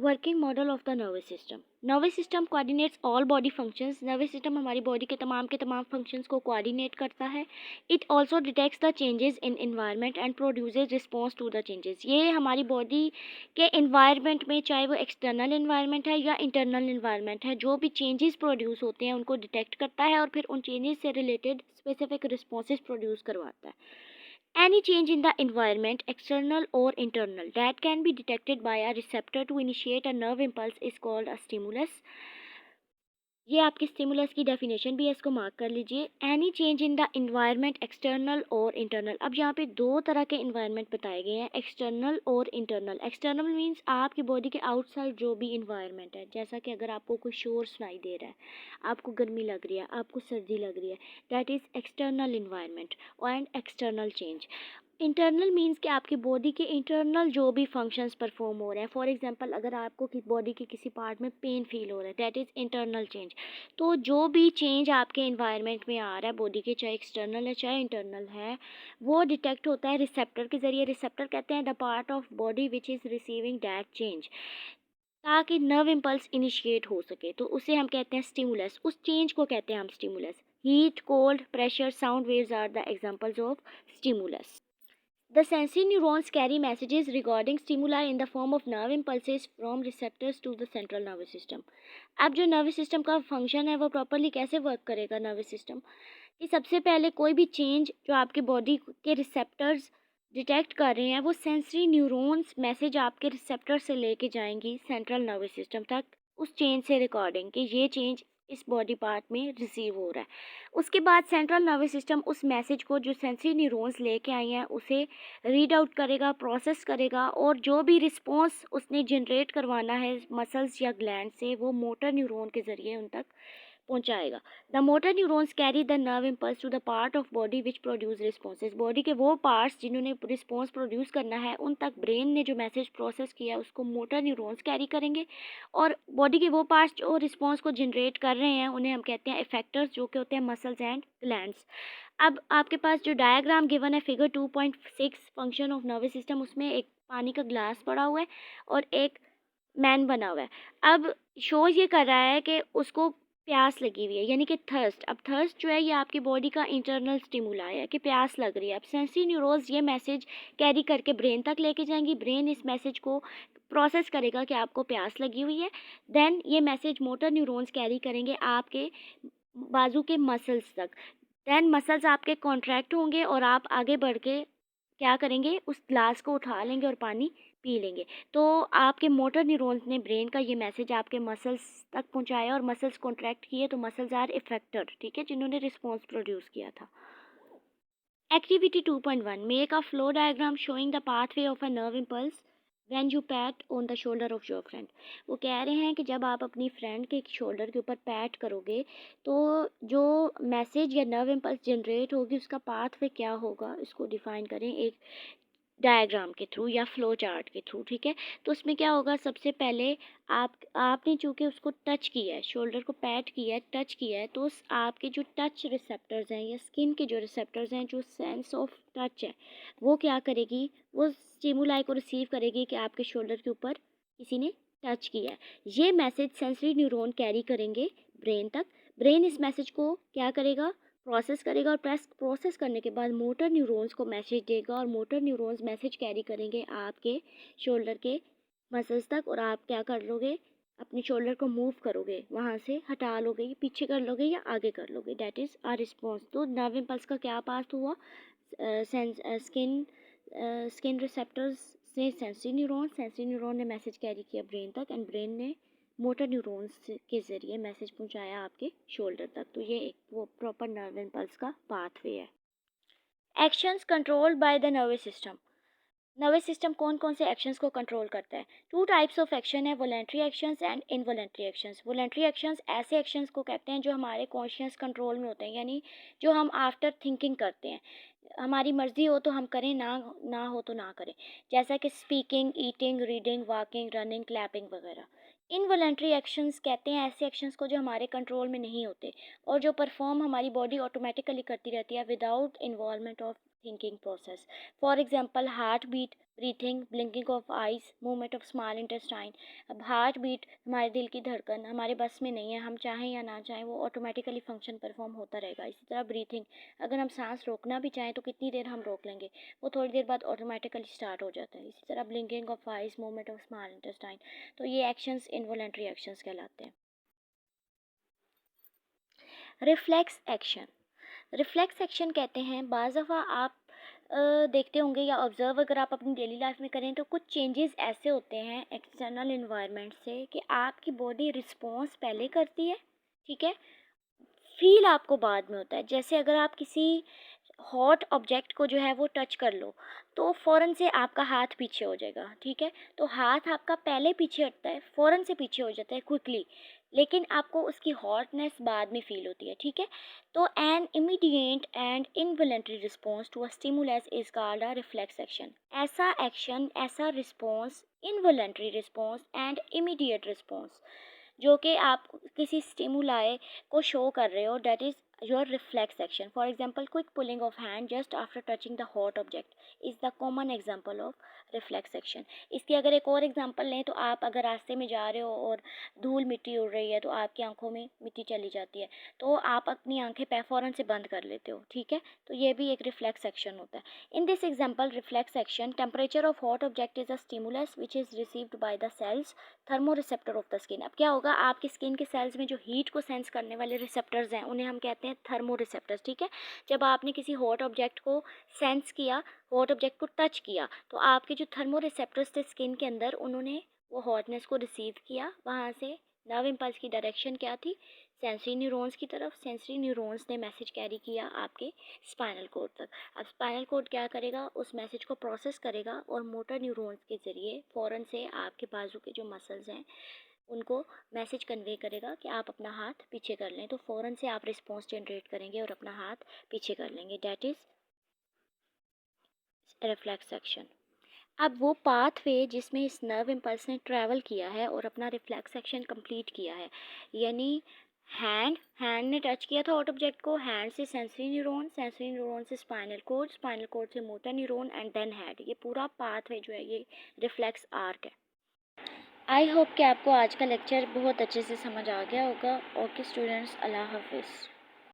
Working model of the nervous system. Nervous system coordinates all body functions. Nervous system हमारी body के तमाम functions को coordinate करता है। It also detects the changes in environment and produces response to the changes. ये हमारी body के environment में, चाहे वो एक्सटर्नल एनवायरनमेंट है या इंटरनल एनवायरनमेंट है, जो भी चेंजेस प्रोड्यूस होते हैं उनको डिटेक्ट करता है और फिर उन चेंजेस से रिलेटेड स्पेसिफिक रिस्पॉन्सेज प्रोड्यूस करवाता है। Any change in the environment, external or internal, that can be detected by a receptor to initiate a nerve impulse is called a stimulus. ये आपकी स्टिमुलस की डेफिनेशन भी है, इसको mark कर लीजिए। Any change in the environment, external और internal. अब यहाँ पे दो तरह के इन्वायरमेंट बताए गए हैं, एक्सटर्नल और इंटरनल। एक्सटर्नल मीन्स आपकी बॉडी के आउटसाइड जो भी इन्वायरमेंट है, जैसा कि अगर आपको कोई शोर सुनाई दे रहा है, आपको गर्मी लग रही है, आपको सर्दी लग रही है, that is external environment and external change. Internal means कि आपकी बॉडी के इंटरनल जो भी फंक्शंस परफॉर्म हो रहे हैं। फॉर एग्जांपल, अगर आपको बॉडी के किसी पार्ट में पेन फील हो रहा है, दैट इज़ इंटरनल चेंज। तो जो भी चेंज आपके एनवायरनमेंट में आ रहा है बॉडी के, चाहे एक्सटर्नल है चाहे इंटरनल है, वो डिटेक्ट होता है रिसेप्टर के ज़रिए। रिसेप्टर कहते हैं the part of body which is receiving that change, ताकि नर्व इम्पल्स इनिशिएट हो सके, तो उसे हम कहते हैं स्टिमुलस। उस चेंज को कहते हैं हम stimulus. Heat, cold, pressure, sound waves are the examples of stimulus. The sensory neurons carry messages regarding stimuli in the form of nerve impulses from receptors to the central nervous system. अब जो nervous system का function है वो properly कैसे work करेगा nervous system, कि सबसे पहले कोई भी चेंज जो आपके बॉडी के रिसेप्टर्स डिटेक्ट कर रहे हैं, वो सेंसरी न्यूरॉन्स मैसेज आपके रिसेप्टर से लेके जाएंगी सेंट्रल नर्वस सिस्टम तक, उस चेंज से रिकॉर्डिंग कि ये चेंज इस बॉडी पार्ट में रिसीव हो रहा है। उसके बाद सेंट्रल नर्वस सिस्टम उस मैसेज को जो सेंसरी न्यूरॉन्स लेके आई हैं उसे रीड आउट करेगा, प्रोसेस करेगा, और जो भी रिस्पॉन्स उसने जनरेट करवाना है मसल्स या ग्लैंड से, वो मोटर न्यूरॉन के ज़रिए उन तक पहुंचाएगा। The motor neurons carry the nerve impulse to the part of body which produce responses. Body के वो पार्ट्स जिन्होंने रिस्पॉन्स प्रोड्यूस करना है, उन तक ब्रेन ने जो मैसेज प्रोसेस किया है उसको मोटर न्यूरॉन्स कैरी करेंगे, और बॉडी के वो पार्ट्स जो रिस्पॉन्स को जनरेट कर रहे हैं उन्हें हम कहते हैं इफेक्टर्स, जो कि होते हैं मसल्स एंड ग्लैंड्स। अब आपके पास जो डायग्राम गिवन है figure 2.6 function of nervous system, उसमें एक पानी का ग्लास पड़ा हुआ है और एक मैन बना हुआ है। अब शो ये कर रहा है कि उसको प्यास लगी हुई है, यानी कि थर्स्ट। अब थर्स्ट जो है ये आपकी बॉडी का इंटरनल स्टिमुला है कि प्यास लग रही है। अब सेंसरी न्यूरॉन्स ये मैसेज कैरी करके ब्रेन तक लेके जाएंगी। ब्रेन इस मैसेज को प्रोसेस करेगा कि आपको प्यास लगी हुई है। देन ये मैसेज मोटर न्यूरॉन्स कैरी करेंगे आपके बाजू के मसल्स तक। देन मसल्स आपके कॉन्ट्रैक्ट होंगे और आप आगे बढ़ के क्या करेंगे, उस ग्लास को उठा लेंगे और पानी पी लेंगे। तो आपके मोटर न्यूरॉन्स ने ब्रेन का ये मैसेज आपके मसल्स तक पहुंचाया और मसल्स कॉन्ट्रैक्ट किए, तो मसल्स आर इफेक्टर, ठीक है, जिन्होंने रिस्पॉन्स प्रोड्यूस किया था। Activity 2.1, make a flow diagram showing the pathway of a nerve impulse when you PAT on the shoulder of your friend. वो कह रहे हैं कि जब आप अपनी फ्रेंड के शोल्डर के ऊपर पैट करोगे तो जो मैसेज या नर्व इम्पल्स जनरेट होगी उसका पाथवे क्या होगा, इसको डिफाइन करें एक डायग्राम के थ्रू या फ्लो चार्ट के थ्रू, ठीक है। तो उसमें क्या होगा, सबसे पहले आपने चूँकि उसको टच किया है, शोल्डर को पैट किया है, टच किया है, तो आपके जो टच रिसेप्टर्स हैं या स्किन के जो रिसेप्टर्स हैं, जो सेंस ऑफ टच है, वो क्या करेगी, वो स्टिमुलाई को रिसीव करेगी कि आपके शोल्डर के ऊपर किसी ने टच किया है। ये मैसेज सेंसरी न्यूरॉन कैरी करेंगे ब्रेन तक। ब्रेन इस मैसेज को क्या करेगा, प्रोसेस करेगा, और प्रोसेस करने के बाद मोटर न्यूरॉन्स को मैसेज देगा, और मोटर न्यूरॉन्स मैसेज कैरी करेंगे आपके शोल्डर के मसल्स तक, और आप क्या कर लोगे, अपने शोल्डर को मूव करोगे, वहाँ से हटा लोगे, पीछे कर लोगे या आगे कर लोगे, दैट इज़ आ रिस्पॉन्स। तो नर्व इम्पल्स का क्या पास हुआ, स्किन रिसेप्टर्स से सेंसरी न्यूरॉन ने मैसेज कैरी किया ब्रेन तक, एंड ब्रेन ने मोटर न्यूरॉन्स के ज़रिए मैसेज पहुंचाया आपके शोल्डर तक। तो ये एक वो प्रॉपर नर्व इम्पल्स का पाथवे है। Actions controlled by the nervous system. Nervous system कौन कौन से एक्शंस को कंट्रोल करता है। टू टाइप्स ऑफ एक्शन है, voluntary actions and involuntary actions. Voluntary actions ऐसे एक्शंस को कहते हैं जो हमारे कॉन्शियस कंट्रोल में होते हैं, यानी जो हम आफ्टर थिंकिंग करते हैं, हमारी मर्जी हो तो हम करें, ना हो तो ना करें, जैसा कि speaking, eating, reading, walking, running, clapping वगैरह। इनवॉलेंट्री एक्शंस कहते हैं ऐसे एक्शंस को जो हमारे कंट्रोल में नहीं होते और जो परफॉर्म हमारी बॉडी ऑटोमेटिकली करती रहती है without involvement of thinking process. For example, heartbeat, breathing, blinking of eyes, movement of small intestine. अब हार्ट बीट, हमारे दिल की धड़कन हमारे बस में नहीं है, हम चाहें या ना चाहें वो ऑटोमेटिकली फंक्शन परफॉर्म होता रहेगा। इसी तरह ब्रीथिंग, अगर हम सांस रोकना भी चाहें तो कितनी देर हम रोक लेंगे, वो थोड़ी देर बाद ऑटोमेटिकली स्टार्ट हो जाता है। इसी तरह blinking of eyes, movement of small intestine, तो ये एक्शंस इनवॉलेंट्री एक्शंस कहलाते हैं। रिफ्लेक्स एक्शन, रिफ्लेक्स एक्शन कहते हैं बाज़ दफ़ा आप देखते होंगे या ऑब्ज़र्व अगर आप अपनी डेली लाइफ में करें तो कुछ चेंजेस ऐसे होते हैं एक्सटर्नल इन्वायरमेंट से कि आपकी बॉडी रिस्पॉन्स पहले करती है, ठीक है, फील आपको बाद में होता है। जैसे अगर आप किसी हॉट ऑब्जेक्ट को जो है वो टच कर लो तो फ़ौरन से आपका हाथ पीछे हो जाएगा, ठीक है, तो हाथ आपका पहले पीछे हटता है, फ़ौरन से पीछे हो जाता है क्विकली, लेकिन आपको उसकी हॉटनेस बाद में फील होती है, ठीक है। तो an immediate and involuntary response to a stimulus is called a reflex action. ऐसा एक्शन, ऐसा response, involuntary response and immediate response जो कि आप किसी स्टिमुलाई को शो कर रहे हो, that is your reflex action. For example, quick pulling of hand just after touching the hot object is the common example of reflex action. इसकी अगर एक और एग्जांपल लें तो आप अगर रास्ते में जा रहे हो और धूल मिट्टी उड़ रही है तो आपकी आंखों में मिट्टी चली जाती है, तो आप अपनी आंखें फ़ौरन से बंद कर लेते हो, ठीक है, तो ये भी एक रिफ्लेक्स एक्शन होता है। In this example reflex action, temperature of hot object is a stimulus which is received by the cells thermoreceptor of the skin. अब क्या होगा, आपकी स्किन के सेल्स में जो हीट को सेंस करने वाले रिसेप्टर्स हैं उन्हें हम कहते हैं थर्मोरिसेप्टर्स, ठीक है। जब आपने किसी हॉट ऑब्जेक्ट को सेंस किया, हॉट ऑब्जेक्ट को टच किया, तो आपके जो थर्मोरिसेप्टर्स थे स्किन के अंदर, उन्होंने वो हॉटनेस को रिसीव किया, वहाँ से नर्व इम्पल्स की डायरेक्शन क्या थी, सेंसरी न्यूरॉन्स की तरफ। सेंसरी न्यूरॉन्स ने मैसेज कैरी किया आपके स्पाइनल कोड तक। अब स्पाइनल कोड क्या करेगा, उस मैसेज को प्रोसेस करेगा और मोटर न्यूरॉन्स के ज़रिए फ़ौरन से आपके बाजू के जो मसल्स हैं उनको मैसेज कन्वे करेगा कि आप अपना हाथ पीछे कर लें, तो फ़ौरन से आप रिस्पॉन्स जनरेट करेंगे और अपना हाथ पीछे कर लेंगे, डैट इज़ रिफ्लेक्स एक्शन। अब वो पाथवे जिसमें इस नर्व इम्पल्स ने ट्रैवल किया है और अपना रिफ्लेक्स एक्शन कंप्लीट किया है, यानी हैंड हैंड ने टच किया था हॉट ऑब्जेक्ट को, हैंड से सेंसरी न्यूरॉन से स्पाइनल कोड से motor neuron and then head, ये पूरा पाथवे जो है ये रिफ्लेक्स आर्क है। आई होप कि आपको आज का लेक्चर बहुत अच्छे से समझ आ गया होगा। ओके स्टूडेंट्स, अल्लाह हाफिज़।